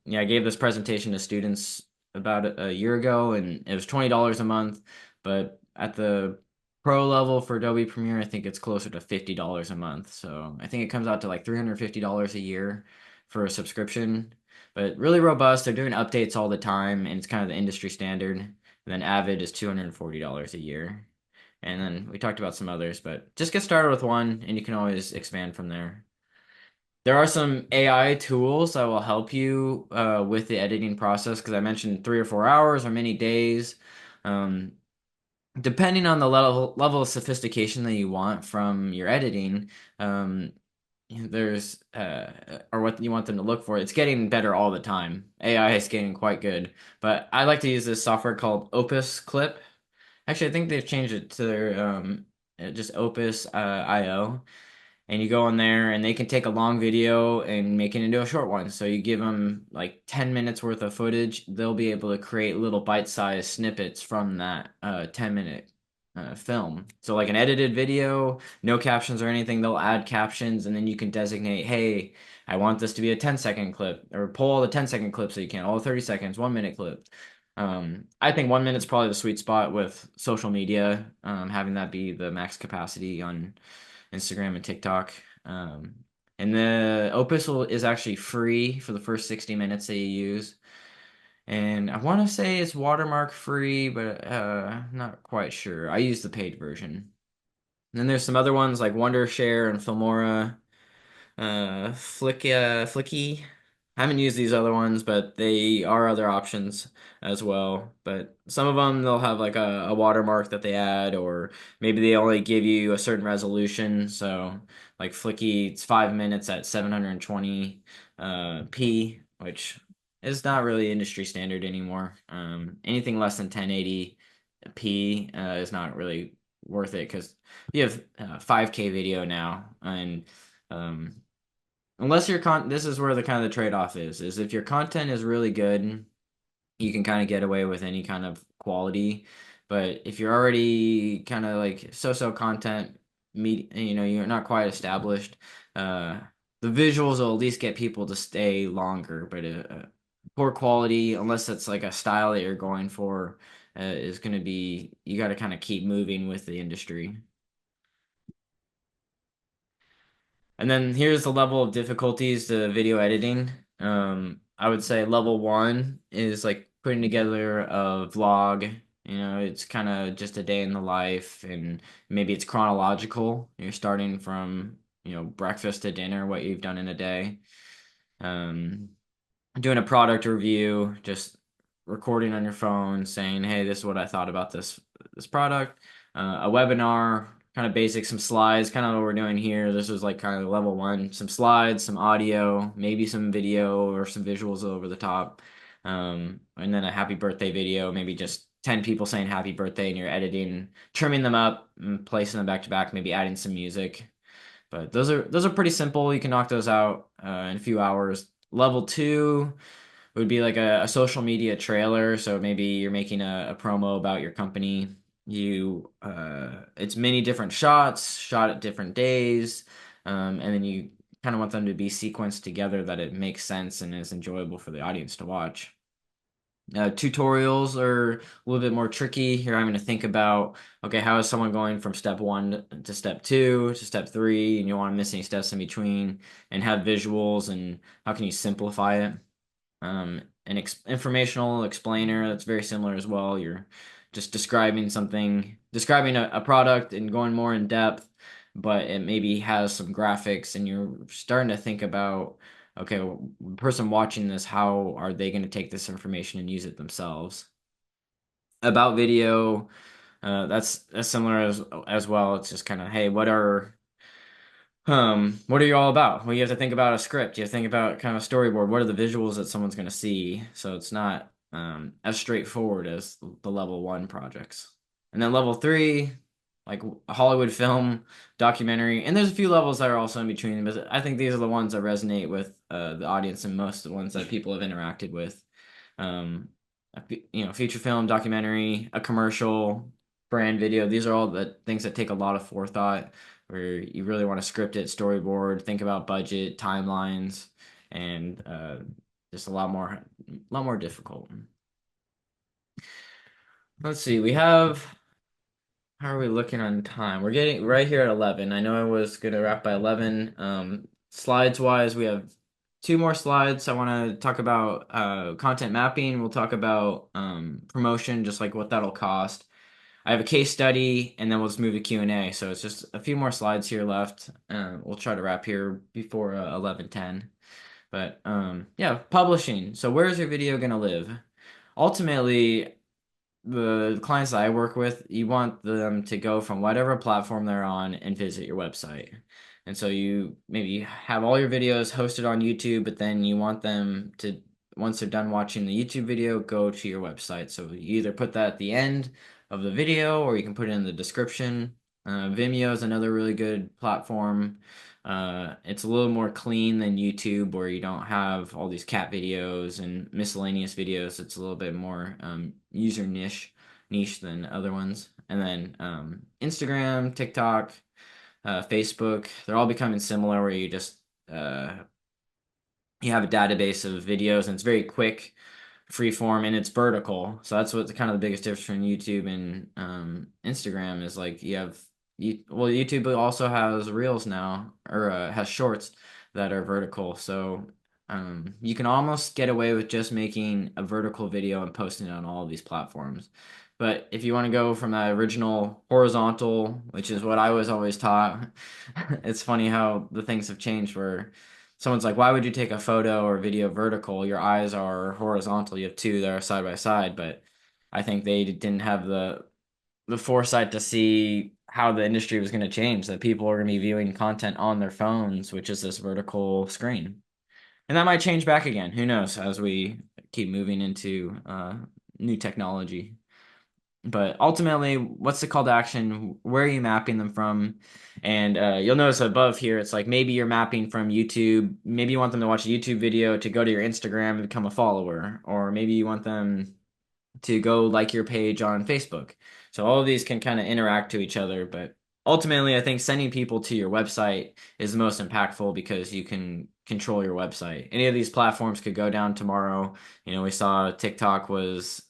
yeah, I gave this presentation to students about a year ago, and it was $20 a month, but at the pro level for Adobe Premiere, I think it's closer to $50 a month. So I think it comes out to like $350 a year for a subscription. But really robust. They're doing updates all the time, and it's kind of the industry standard. And then Avid is $240 a year. And then we talked about some others, but just get started with one, and you can always expand from there. There are some AI tools that will help you with the editing process because I mentioned 3 or 4 hours or many days. Um, Depending on the level of sophistication that you want from your editing, um, there's or what you want them to look for. It's getting better all the time. AI is getting quite good, but I like to use this software called Opus Clip. Actually, I think they've changed it to their just Opus IO, and you go in there and they can take a long video and make it into a short one. So you give them like 10 minutes worth of footage, they'll be able to create little bite-sized snippets from that 10-minute film. So like an edited video, no captions or anything, they'll add captions, and then you can designate, hey, I want this to be a 10-second clip, or pull all the 10-second clips so you can, all 30 seconds, 1 minute clip. I think 1 minute's probably the sweet spot with social media, having that be the max capacity on Instagram and TikTok. And the is actually free for the first 60 minutes that you use. And I want to say it's watermark free, but not quite sure. I use the paid version. And then there's some other ones like Wondershare and Filmora. Flicky. I haven't used these other ones, but they are other options as well. But some of them they'll have like a watermark that they add, or maybe they only give you a certain resolution. So like Flicky, it's 5 minutes at 720 p, which is not really industry standard anymore. Anything less than 1080 p is not really worth it because you have 5K video now, and um, unless your this is where the kind of the trade-off is if your content is really good, you can kind of get away with any kind of quality. But if you're already kind of like so-so content, you're not quite established, uh, the visuals will at least get people to stay longer. But poor quality, unless it's like a style that you're going for, is going to be, you got to kind of keep moving with the industry. And then here's the level of difficulties to video editing. I would say level one is like putting together a vlog. It's kind of just a day in the life, and maybe it's chronological. You're starting from, breakfast to dinner, what you've done in a day. Um, Doing a product review, just recording on your phone, saying, "Hey, this is what I thought about this product." A webinar, kind of basic, some slides, kind of what we're doing here. This was like kind of level one, some slides, some audio, maybe some video or some visuals over the top, and then a happy birthday video, maybe just 10 people saying happy birthday, and you're editing, trimming them up, and placing them back to back, maybe adding some music. But those are pretty simple. You can knock those out in a few hours. Level two would be like a social media trailer. So maybe you're making a promo about your company. It's many different shots, shot at different days, and then you kind of want them to be sequenced together that it makes sense and is enjoyable for the audience to watch. Tutorials are a little bit more tricky. You're having to think about, okay, how is someone going from step one to step two to step three, and you don't want to miss any steps in between, and have visuals, and how can you simplify it? An informational explainer that's very similar as well. You're just describing something, describing a product and going more in depth, but it maybe has some graphics, and you're starting to think about, okay, well, the person watching this, how are they going to take this information and use it themselves? About video, that's similar as well. It's just kind of, hey, what are you all about? Well, you have to think about a script. You have to think about kind of a storyboard. What are the visuals that someone's going to see? So it's not as straightforward as the level one projects. And then level three, like a Hollywood film, documentary, and there's a few levels that are also in between. But I think these are the ones that resonate with the audience and most of the ones that people have interacted with. Um, Feature film, documentary, a commercial, brand video. These are all the things that take a lot of forethought, where you really want to script it, storyboard, think about budget, timelines, and just a lot more difficult. Let's see. How are we looking on time? We're getting right here at 11. I know I was gonna wrap by 11. Slides wise, we have two more slides. I want to talk about content mapping. We'll talk about promotion, just like what that'll cost. I have a case study, and then we'll just move to Q&A. So it's just a few more slides here left. We'll try to wrap here before 11:10. But yeah, publishing. So where is your video going to live? Ultimately, the clients that I work with, you want them to go from whatever platform they're on and visit your website. And so you maybe have all your videos hosted on YouTube, but then you want them to, once they're done watching the YouTube video, go to your website. So you either put that at the end of the video, or you can put it in the description. Vimeo is another really good platform. It's a little more clean than YouTube, where you don't have all these cat videos and miscellaneous videos. It's a little bit more user niche than other ones. And then Instagram, TikTok, Facebook, they're all becoming similar, where you just uh, you have a database of videos, and it's very quick, free form, and it's vertical. So that's what the kind of the biggest difference between YouTube and Instagram is. Like YouTube also has reels now, or has shorts that are vertical. So you can almost get away with just making a vertical video and posting it on all of these platforms. But if you want to go from that original horizontal, which is what I was always taught, it's funny how the things have changed where someone's like, why would you take a photo or video vertical? Your eyes are horizontal. You have two that are side by side, but I think they didn't have the foresight to see how the industry was going to change, that people are going to be viewing content on their phones, which is this vertical screen. And that might change back again. Who knows as we keep moving into new technology. But ultimately, what's the call to action? Where are you mapping them from? And you'll notice above here, it's like maybe you're mapping from YouTube. Maybe you want them to watch a YouTube video to go to your Instagram and become a follower. Or maybe you want them to go like your page on Facebook. So all of these can kind of interact to each other, but ultimately I think sending people to your website is the most impactful because you can control your website. Any of these platforms could go down tomorrow. You know, we saw TikTok was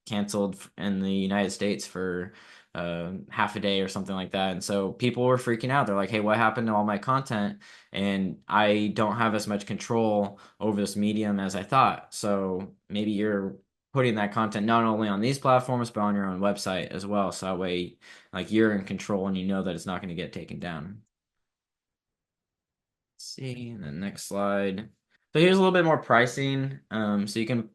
canceled in the United States for half a day or something like that. And so people were freaking out. They're like, hey, what happened to all my content? And I don't have as much control over this medium as I thought. So maybe you're putting that content not only on these platforms but on your own website as well, so that way like you're in control and you know that it's not going to get taken down. Let's see the next slide. So here's a little bit more pricing, so you can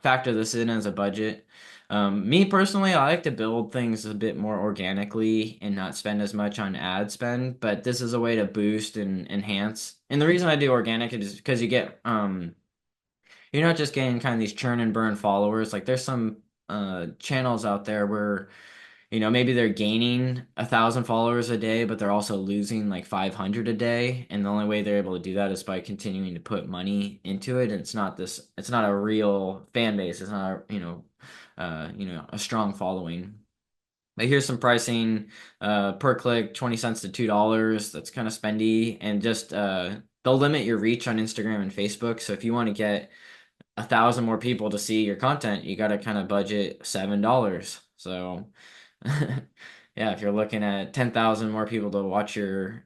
factor this in as a budget. Me personally, I like to build things a bit more organically and not spend as much on ad spend, but this is a way to boost and enhance. And the reason I do organic is because you get you're not just getting kind of these churn and burn followers. Like there's some channels out there where maybe they're gaining 1,000 followers a day, but they're also losing like 500 a day, and the only way they're able to do that is by continuing to put money into it. And it's not a real fan base. It's not a strong following. But here's some pricing per click, 20 cents to $2. That's kind of spendy, and just they'll limit your reach on Instagram and Facebook. So if you want to get 1,000 more people to see your content, you got to kind of budget $7. So, yeah, if you're looking at 10,000 more people to watch your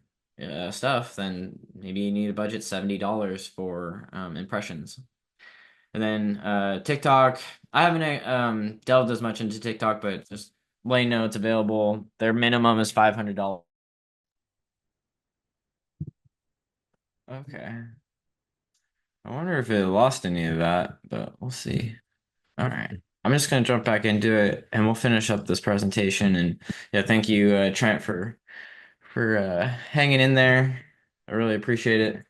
stuff, then maybe you need to budget $70 for impressions. And then TikTok, I haven't delved as much into TikTok, but just letting you know it's available. Their minimum is $500. Okay. I wonder if it lost any of that, but we'll see. All right. I'm just going to jump back into it and we'll finish up this presentation. And yeah, thank you, Trent, for hanging in there. I really appreciate it.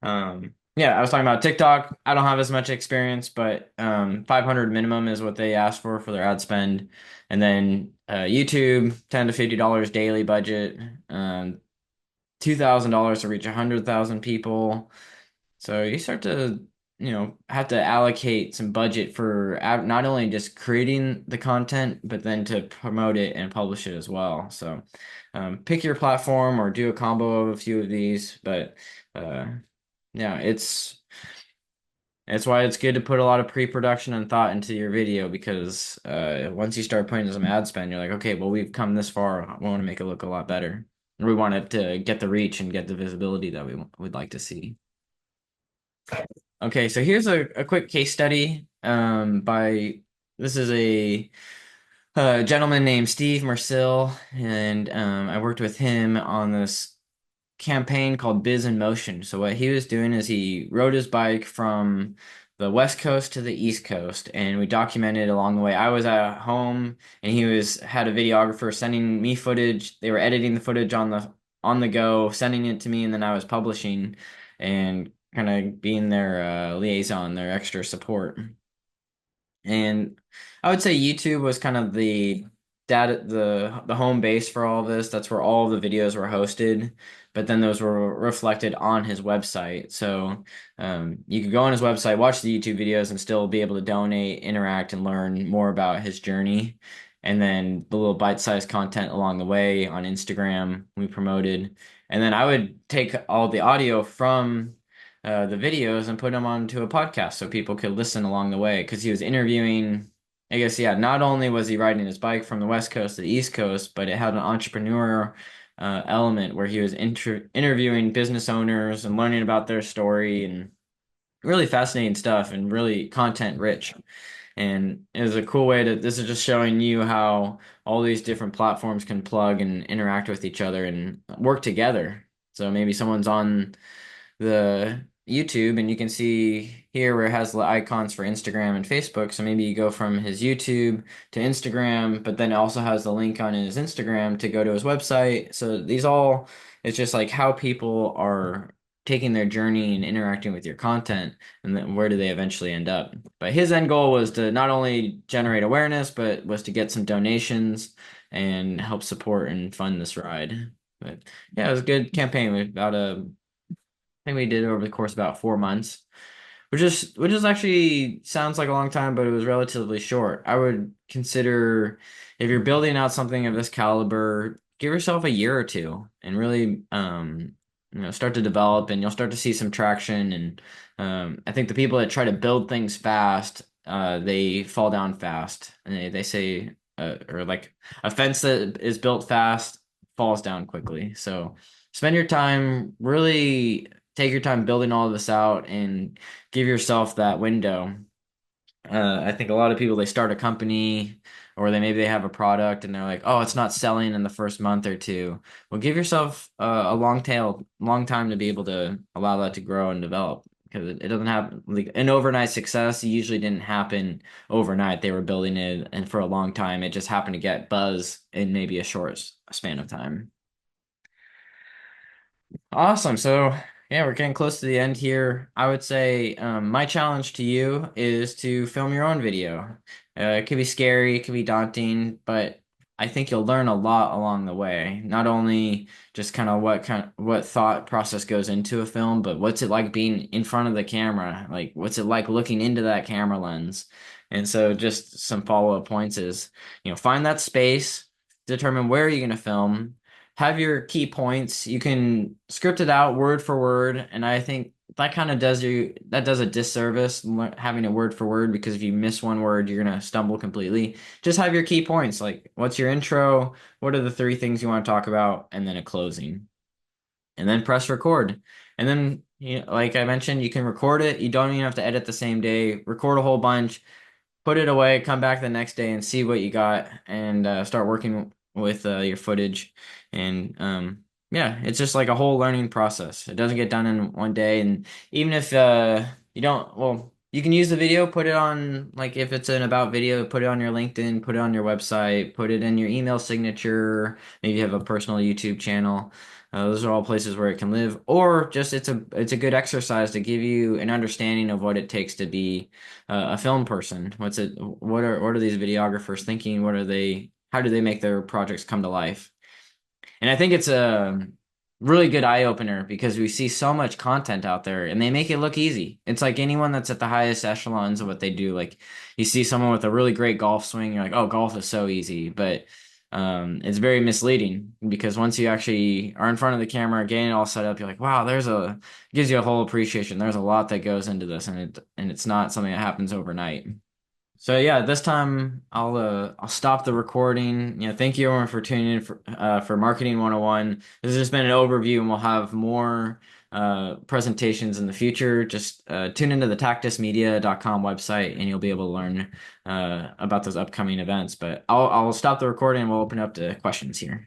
Yeah, I was talking about TikTok. I don't have as much experience, but 500 minimum is what they asked for their ad spend. And then YouTube, $10 to $50 daily budget, $2,000 to reach 100,000 people. So you start to, have to allocate some budget for not only just creating the content, but then to promote it and publish it as well. So pick your platform or do a combo of a few of these. But uh, yeah, it's why it's good to put a lot of pre-production and thought into your video because once you start putting some ad spend, you're like, okay, well, we've come this far. We want to make it look a lot better. We want it to get the reach and get the visibility that we would like to see. Okay, so here's a quick case study by this is a gentleman named Steve Mersil, and I worked with him on this campaign called Biz in Motion. So what he was doing is he rode his bike from the West Coast to the East Coast, and we documented along the way. I was at home, and he had a videographer sending me footage. They were editing the footage on the go, sending it to me, and then I was publishing and kind of being their liaison, their extra support. And I would say YouTube was kind of the data, the home base for all of this. That's where all of the videos were hosted, but then those were reflected on his website. So you could go on his website, watch the YouTube videos, and still be able to donate, interact, and learn more about his journey. And then the little bite-sized content along the way on Instagram we promoted. And then I would take all the audio from the videos and put them onto a podcast so people could listen along the way because he was interviewing. I guess, yeah, not only was he riding his bike from the West Coast to the East Coast, but it had an entrepreneur element where he was interviewing business owners and learning about their story and really fascinating stuff and really content rich. And it was a cool way to, this is just showing you how all these different platforms can plug and interact with each other and work together. So maybe someone's on the YouTube and you can see here where it has the icons for Instagram and Facebook. So maybe you go from his YouTube to Instagram, but then it also has the link on his Instagram to go to his website. So these all, it's just like how people are taking their journey and interacting with your content, and then where do they eventually end up. But his end goal was to not only generate awareness, but was to get some donations and help support and fund this ride. But yeah, it was a good campaign. We about a think we did it over the course of about 4 months, which is actually sounds like a long time, but it was relatively short. I would consider if you're building out something of this caliber, give yourself a year or two and really start to develop, and you'll start to see some traction. And I think the people that try to build things fast, they fall down fast, and they say or like a fence that is built fast falls down quickly. So spend your time really take your time building all of this out and give yourself that window. I think a lot of people, they start a company or they have a product and they're like, oh, it's not selling in the first month or two. Well, give yourself a long time to be able to allow that to grow and develop, because it doesn't happen like an overnight success. It usually didn't happen overnight. They were building it and for a long time. It just happened to get buzz in maybe a short span of time. Awesome. So, yeah, we're getting close to the end here. I would say my challenge to you is to film your own video. It could be scary, it could be daunting, but I think you'll learn a lot along the way. Not only just what thought process goes into a film, but what's it like being in front of the camera? Like, what's it like looking into that camera lens? And so, just some follow-up points is, find that space, determine where you're going to film, have your key points. You can script it out word for word, and I think that kind of does a disservice having it word for word, because if you miss one word, you're gonna stumble completely. Just have your key points, like what's your intro, what are the three things you want to talk about, and then a closing, and then press record. And then, like I mentioned, you can record it. You don't even have to edit the same day. Record a whole bunch, put it away, come back the next day and see what you got, and start working with your footage. And yeah, it's just like a whole learning process. It doesn't get done in one day. And even if you don't, well, you can use the video, put it on, like if it's an about video, put it on your LinkedIn, put it on your website, put it in your email signature. Maybe you have a personal YouTube channel. Those are all places where it can live, or just it's a good exercise to give you an understanding of what it takes to be a film person. What are these videographers thinking? How do they make their projects come to life? And I think it's a really good eye opener, because we see so much content out there and they make it look easy. It's like anyone that's at the highest echelons of what they do. Like you see someone with a really great golf swing, you're like, oh, golf is so easy. But it's very misleading, because once you actually are in front of the camera, getting it all set up, you're like, wow, gives you a whole appreciation. There's a lot that goes into this, and it's not something that happens overnight. So yeah, this time I'll stop the recording. Thank you everyone for tuning in for Marketing 101. This has just been an overview, and we'll have more presentations in the future. Just tune into the tactusmedia.com website, and you'll be able to learn about those upcoming events. But I'll stop the recording, and we'll open up to questions here.